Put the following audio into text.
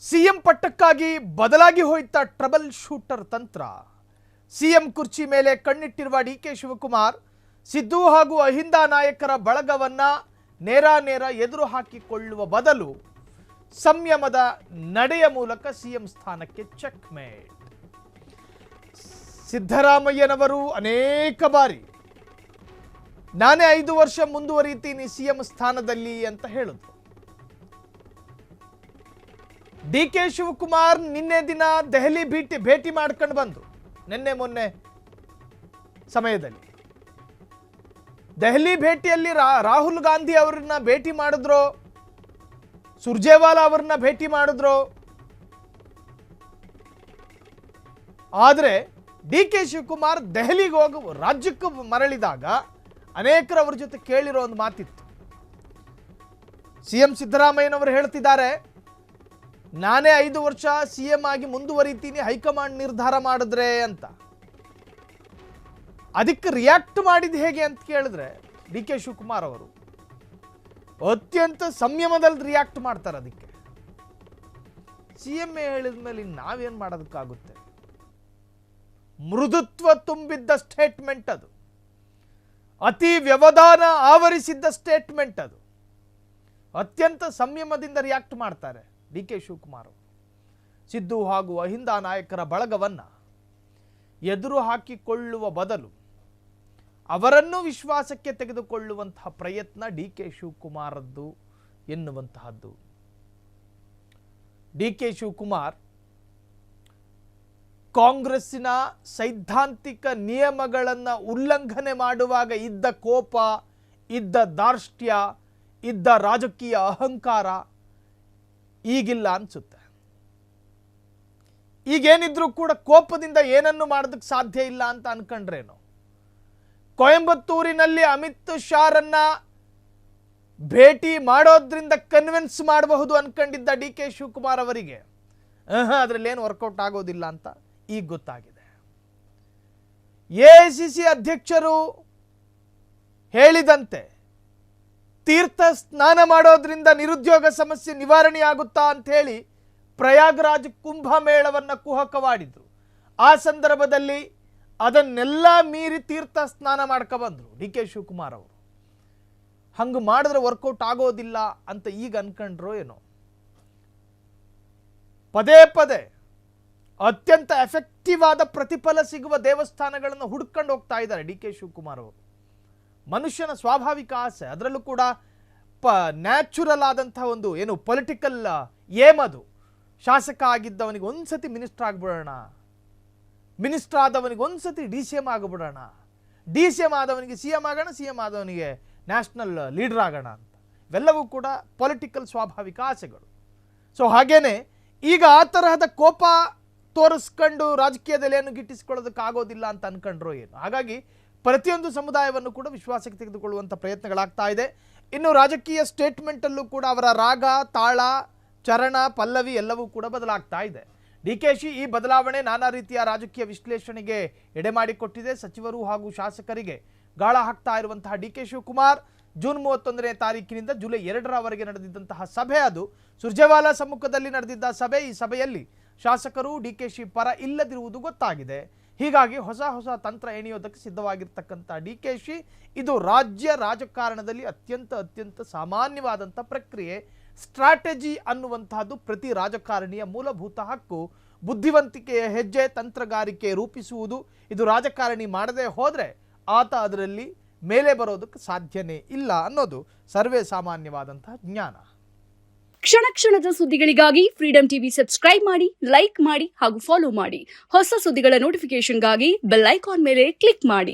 CM ಪಟ್ಟಕ್ಕಾಗಿ ಬದಲಾಗಿ ಹೋಯ್ತ trouble shooter ತಂತ್ರ. CM ಕುರ್ಚಿ ಮೇಲೆ ಕಣ್ಣಿಟ್ಟಿರುವ ಡಿಕೆ ಶಿವಕುಮಾರ್ ಸಿದ್ದು ಹಾಗೂ ಅಹಿಂದ ನಾಯಕರ ಬಳಗವನ್ನ ನೇರ ಎದುರು ಹಾಕಿಕೊಳ್ಳುವ ಬದಲು ಸಂಯಮದ ನಡೆಯ ಮೂಲಕ ಸಿಎಂ ಸ್ಥಾನಕ್ಕೆ ಚೆಕ್ಮೇಟ್. ಸಿದ್ದರಾಮಯ್ಯನವರು ಅನೇಕ ಬಾರಿ ನಾನೇ 5 ವರ್ಷ ಮುಂದುವರಿತೀನಿ ಸಿಎಂ ಸ್ಥಾನದಲ್ಲಿ ಅಂತ ಹೇಳಿದ್ರು. ಡಿಕೆ ಶಿವಕುಮಾರ್ ನಿನ್ನೆ ದಿನ ದೆಹಲಿ ಭೇಟಿ ಮಾಡ್ಕೊಂಡು ಬಂದು ನಿನ್ನೆ ಮೊನ್ನೆ ಸಮಯದಲ್ಲಿ ದೆಹಲಿ ಭೇಟಿಯಲ್ಲಿ ರಾಹುಲ್ ಗಾಂಧಿ ಅವರನ್ನ ಭೇಟಿ ಮಾಡಿದ್ರು, ಸುರ್ಜೇವಾಲಾ ಅವರನ್ನ ಭೇಟಿ ಮಾಡಿದ್ರು. ಆದರೆ ಡಿಕೆ ಶಿವಕುಮಾರ್ ದೆಹಲಿಗೆ ಹೋಗಿ ರಾಜ್ಯಕ್ಕೆ ಮರಳಿದಾಗ ಅನೇಕರು ಅವರ ಜೊತೆ ಕೇಳಿರೋ ಒಂದು ಮಾತಿತ್ತು. ಸಿಎಂ ಸಿದ್ದರಾಮಯ್ಯನವರು ಹೇಳ್ತಿದ್ದಾರೆ, ನಾನೇ 5 ವರ್ಷ ಸಿಎಂ ಆಗಿ ಮುಂದುವರಿತೀನಿ ಹೈಕಮಾಂಡ್ ನಿರ್ಧಾರ ಮಾಡಿದ್ರೆ ಅಂತ. ಅದಕ್ಕೆ ರಿಯಾಕ್ಟ್ ಮಾಡಿದ ಹೇಗೆ ಅಂತ ಕೇಳಿದ್ರೆ ಡಿಕೆ ಶಿವಕುಮಾರ್ ಅವರು ಅತ್ಯಂತ ಸಂಯಮದಲ್ಲಿ ರಿಯಾಕ್ಟ್ ಮಾಡ್ತಾರೆ. ಅದಕ್ಕೆ ಸಿಎಂ ಹೇಳಿದ ಮೇಲೆ ನಾವೇನ್ ಮಾಡೋದಕ್ಕಾಗುತ್ತೆ? ಮೃದುತ್ವ ತುಂಬಿದ್ದ ಸ್ಟೇಟ್ಮೆಂಟ್ ಅದು, ಅತಿ ವ್ಯವಧಾನ ಆವರಿಸಿದ್ದ ಸ್ಟೇಟ್ಮೆಂಟ್ ಅದು. ಅತ್ಯಂತ ಸಂಯಮದಿಂದ ರಿಯಾಕ್ಟ್ ಮಾಡ್ತಾರೆ ಡಿಕೆ ಶಿವಕುಮಾರ್ ಅವರು. ಸಿದ್ದು ಹಾಗೂ ಅಹಿಂದ ನಾಯಕರ ಬಳಗವನ್ನ ಎದುರು ಹಾಕಿಕೊಳ್ಳುವ ಬದಲು ಅವರನ್ನು ವಿಶ್ವಾಸಕ್ಕೆ ತೆಗೆದುಕೊಳ್ಳುವಂತಹ ಪ್ರಯತ್ನ ಡಿಕೆ ಶಿವಕುಮಾರದ್ದು ಎನ್ನುವಂತಹದ್ದು. ಡಿಕೆ ಶಿವಕುಮಾರ್ ಕಾಂಗ್ರೆಸ್ಸಿನ ಸೈದ್ಧಾಂತಿಕ ನಿಯಮಗಳನ್ನು ಉಲ್ಲಂಘನೆ ಮಾಡುವಾಗ ಇದ್ದ ಕೋಪ, ಇದ್ದ ದಾರ್ಷ್ಟ್ಯ, ಇದ್ದ ರಾಜಕೀಯ ಅಹಂಕಾರ ಈಗಿಲ್ಲ ಅನ್ಸುತ್ತೆ. ಈಗೇನಿದ್ರು ಕೂಡ ಕೋಪದಿಂದ ಏನನ್ನು ಮಾಡೋದಕ್ಕೆ ಸಾಧ್ಯ ಇಲ್ಲ ಅಂತ ಅನ್ಕೊಂಡ್ರೇನು? ಕೊಯಂಬತ್ತೂರಿನಲ್ಲಿ ಅಮಿತ್ ಶಾರನ್ನ ಭೇಟಿ ಮಾಡೋದ್ರಿಂದ ಕನ್ವಿನ್ಸ್ ಮಾಡಬಹುದು ಅನ್ಕೊಂಡಿದ್ದ ಡಿಕೆ ಶಿವಕುಮಾರ್ ಅವರಿಗೆ ಅದರಲ್ಲಿ ಏನು ವರ್ಕೌಟ್ ಆಗೋದಿಲ್ಲ ಅಂತ ಈಗ ಗೊತ್ತಾಗಿದೆ. ಎಐಸಿಸಿ ಅಧ್ಯಕ್ಷರು ಹೇಳಿದಂತೆ ತೀರ್ಥ ಸ್ನಾನ ಮಾಡೋದ್ರಿಂದ ನಿರುದ್ಯೋಗ ಸಮಸ್ಯೆ ನಿವಾರಣೆ ಆಗುತ್ತಾ ಅಂತ ಹೇಳಿ ಪ್ರಯಾಗ್ರಾಜ್ ಕುಂಭಮೇಳವನ್ನು ಕುಹಕವಾಡಿದ್ರು. ಆ ಸಂದರ್ಭದಲ್ಲಿ ಅದನ್ನೆಲ್ಲ ಮೀರಿ ತೀರ್ಥ ಸ್ನಾನ ಮಾಡ್ಕೊಬಂದ್ರು ಡಿಕೆ ಶಿವಕುಮಾರ್ ಅವರು. ಹಂಗೆ ಮಾಡಿದ್ರೆ ವರ್ಕೌಟ್ ಆಗೋದಿಲ್ಲ ಅಂತ ಈಗ ಅನ್ಕೊಂಡ್ರು ಏನೋ. ಪದೇ ಪದೇ ಅತ್ಯಂತ ಎಫೆಕ್ಟಿವ್ ಆದ ಪ್ರತಿಫಲ ಸಿಗುವ ದೇವಸ್ಥಾನಗಳನ್ನು ಹುಡ್ಕೊಂಡು ಹೋಗ್ತಾ ಇದ್ದಾರೆ ಡಿಕೆ ಶಿವಕುಮಾರ್ ಅವರು. ಮನುಷ್ಯನ ಸ್ವಾಭಾವಿಕ ಆಸೆ, ಅದರಲ್ಲೂ ಕೂಡ ನ್ಯಾಚುರಲ್ ಆದಂತಹ ಒಂದು ಏನು ಪೊಲಿಟಿಕಲ್ ಏಮ್ ಅದು. ಶಾಸಕ ಆಗಿದ್ದವನಿಗೆ ಒಂದ್ಸತಿ ಮಿನಿಸ್ಟರ್ ಆಗ್ಬಿಡೋಣ, ಮಿನಿಸ್ಟರ್ ಆದವನಿಗೆ ಒಂದ್ಸತಿ DCM ಆಗಿಬಿಡೋಣ, DCM ಆದವನಿಗೆ CM ಆಗೋಣ, CM ಆದವನಿಗೆ ನ್ಯಾಷನಲ್ ಲೀಡರ್ ಆಗೋಣ ಅಂತ. ಇವೆಲ್ಲವೂ ಕೂಡ ಪೊಲಿಟಿಕಲ್ ಸ್ವಾಭಾವಿಕ ಆಸೆಗಳು. ಸೊ ಹಾಗೇನೆ ಈಗ ಆ ತರಹದ ಕೋಪ ತೋರಿಸ್ಕೊಂಡು ರಾಜಕೀಯದಲ್ಲಿ ಏನು ಗಿಟ್ಟಿಸ್ಕೊಳ್ಳೋದಕ್ಕಾಗೋದಿಲ್ಲ ಅಂತ ಅನ್ಕೊಂಡ್ರು ಏನು. ಹಾಗಾಗಿ ಪ್ರತಿಯೊಂದು ಸಮುದಾಯವನ್ನು ಕೂಡ ವಿಶ್ವಾಸಕ್ಕೆ ತೆಗೆದುಕೊಳ್ಳುವಂಥ ಪ್ರಯತ್ನಗಳಾಗ್ತಾ ಇದೆ. ಇನ್ನು ರಾಜಕೀಯ ಸ್ಟೇಟ್ಮೆಂಟಲ್ಲೂ ಕೂಡ ಅವರ ರಾಗ, ತಾಳ, ಚರಣ, ಪಲ್ಲವಿ ಎಲ್ಲವೂ ಕೂಡ ಬದಲಾಗ್ತಾ ಇದೆ. ಡಿಕೆಶಿ ಈ ಬದಲಾವಣೆ ನಾನಾ ರೀತಿಯ ರಾಜಕೀಯ ವಿಶ್ಲೇಷಣೆಗೆ ಎಡೆಮಾಡಿಕೊಟ್ಟಿದೆ. ಸಚಿವರು ಹಾಗೂ ಶಾಸಕರಿಗೆ ಗಾಳ ಹಾಕ್ತಾ ಇರುವಂತಹ ಡಿಕೆ ಶಿವಕುಮಾರ್ ಜೂನ್ 31ನೇ ತಾರೀಕಿನಿಂದ ಜುಲೈ 2ರವರೆಗೆ ನಡೆದಿದ್ದಂತಹ ಸಭೆ, ಅದು ಸುರ್ಜೇವಾಲಾ ಸಮ್ಮುಖದಲ್ಲಿ ನಡೆದಿದ್ದ ಸಭೆ. ಈ ಸಭೆಯಲ್ಲಿ ಶಾಸಕರು ಡಿಕೆಶಿ ಪರ ಇಲ್ಲದಿರುವುದು ಗೊತ್ತಾಗಿದೆ. ಹೀಗಾಗಿ ಹೊಸ ತಂತ್ರ ಎಣೆಯೋದಕ್ಕೆ ಸಿದ್ಧವಾಗಿರ್ತಕ್ಕಂಥ ಡಿಕೆಶಿ ಇದು ರಾಜ್ಯ ರಾಜಕಾರಣದಲ್ಲಿ ಅತ್ಯಂತ ಸಾಮಾನ್ಯವಾದಂಥ ಪ್ರಕ್ರಿಯೆ. ಸ್ಟ್ರಾಟಜಿ ಅನ್ನುವಂತಹದ್ದು ಪ್ರತಿ ರಾಜಕಾರಣಿಯ ಮೂಲಭೂತ ಹಕ್ಕು. ಬುದ್ಧಿವಂತಿಕೆಯ ಹೆಜ್ಜೆ, ತಂತ್ರಗಾರಿಕೆ ರೂಪಿಸುವುದು ಇದು ರಾಜಕಾರಣಿ ಮಾಡದೆ ಹೋದರೆ ಆತ ಅದರಲ್ಲಿ ಮೇಲೆ ಬರೋದಕ್ಕೆ ಸಾಧ್ಯನೇ ಇಲ್ಲ ಅನ್ನೋದು ಸರ್ವೇ ಸಾಮಾನ್ಯವಾದಂತಹ ಜ್ಞಾನ. ಕ್ಷಣದ ಸುದ್ದಿಗಳಿಗಾಗಿ ಫ್ರೀಡಂ ಟಿವಿ ಸಬ್ಸ್ಕ್ರೈಬ್ ಮಾಡಿ, ಲೈಕ್ ಮಾಡಿ ಹಾಗೂ ಫಾಲೋ ಮಾಡಿ. ಹೊಸ ಸುದ್ದಿಗಳ ನೋಟಿಫಿಕೇಶನ್ಗಾಗಿ ಬೆಲ್ ಐಕಾನ್ ಮೇಲೆ ಕ್ಲಿಕ್ ಮಾಡಿ.